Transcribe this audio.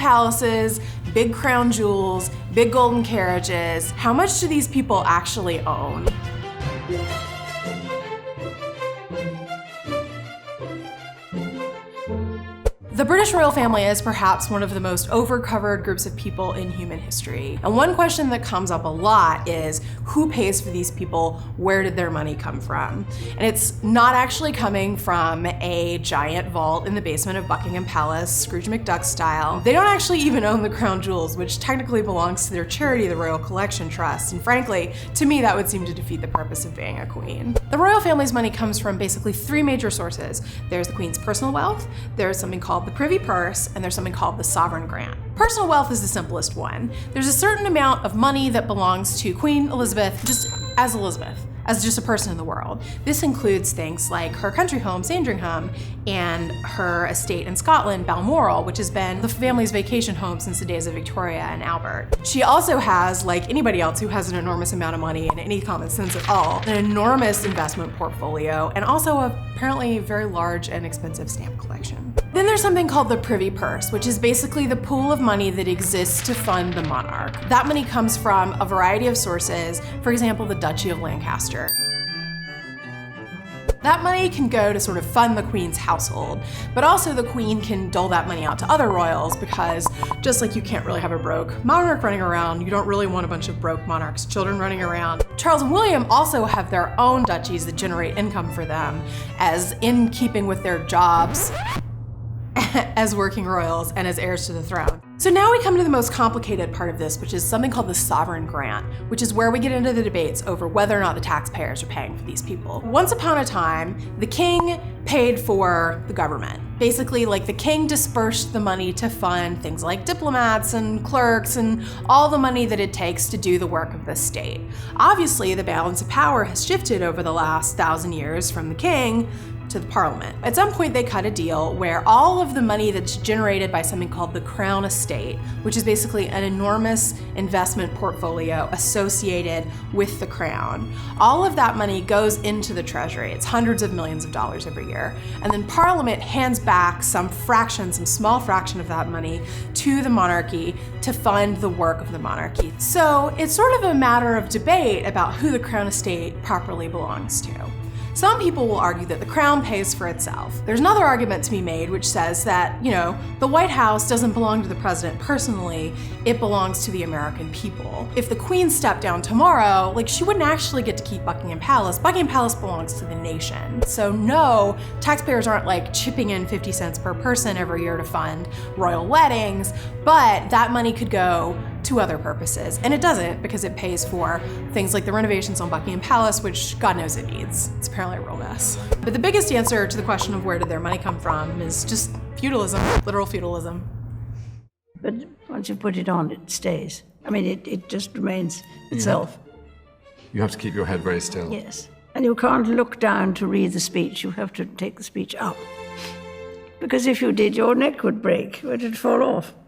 palaces, big crown jewels, big golden carriages. How much do these people actually own? The British royal family is perhaps one of the most overcovered groups of people in human history. And one question that comes up a lot is, who pays for these people? Where did their money come from? And it's not actually coming from a giant vault in the basement of Buckingham Palace, Scrooge McDuck style. They don't actually even own the crown jewels, which technically belongs to their charity, the Royal Collection Trust. And frankly, to me, that would seem to defeat the purpose of being a queen. The royal family's money comes from basically three major sources. There's the queen's personal wealth, there's something called the privy purse, and there's something called the sovereign grant. Personal wealth is the simplest one. There's a certain amount of money that belongs to Queen Elizabeth, just as just a person in the world. This includes things like her country home, Sandringham, and her estate in Scotland, Balmoral, which has been the family's vacation home since the days of Victoria and Albert. She also has, like anybody else who has an enormous amount of money and any common sense at all, an enormous investment portfolio, and also apparently a very large and expensive stamp collection. Then there's something called the privy purse, which is basically the pool of money that exists to fund the monarch. That money comes from a variety of sources, for example, the Duchy of Lancaster. That money can go to sort of fund the queen's household, but also the queen can dole that money out to other royals because just like you can't really have a broke monarch running around, you don't really want a bunch of broke monarchs' children running around. Charles and William also have their own duchies that generate income for them, as in keeping with their jobs as working royals and as heirs to the throne. So now we come to the most complicated part of this, which is something called the sovereign grant, which is where we get into the debates over whether or not the taxpayers are paying for these people. Once upon a time, the king paid for the government. Basically, like the king dispersed the money to fund things like diplomats and clerks and all the money that it takes to do the work of the state. Obviously, the balance of power has shifted over the last 1,000 years from the king to the parliament. At some point they cut a deal where all of the money that's generated by something called the crown estate, which is basically an enormous investment portfolio associated with the crown, all of that money goes into the treasury. It's hundreds of millions of dollars every year. And then parliament hands back some small fraction of that money to the monarchy to fund the work of the monarchy. So it's sort of a matter of debate about who the crown estate properly belongs to. Some people will argue that the crown pays for itself. There's another argument to be made which says that, the White House doesn't belong to the president personally, it belongs to the American people. If the queen stepped down tomorrow, she wouldn't actually get to keep Buckingham Palace. Buckingham Palace belongs to the nation. So no, taxpayers aren't chipping in 50 cents per person every year to fund royal weddings, but that money could go to other purposes. And it doesn't, because it pays for things like the renovations on Buckingham Palace, which God knows it needs. It's apparently a real mess. But the biggest answer to the question of where did their money come from is just feudalism, literal feudalism. But once you put it on, it stays. It just remains itself. You have to keep your head very still. Yes. And you can't look down to read the speech. You have to take the speech up. Because if you did, your neck would break, or it'd fall off.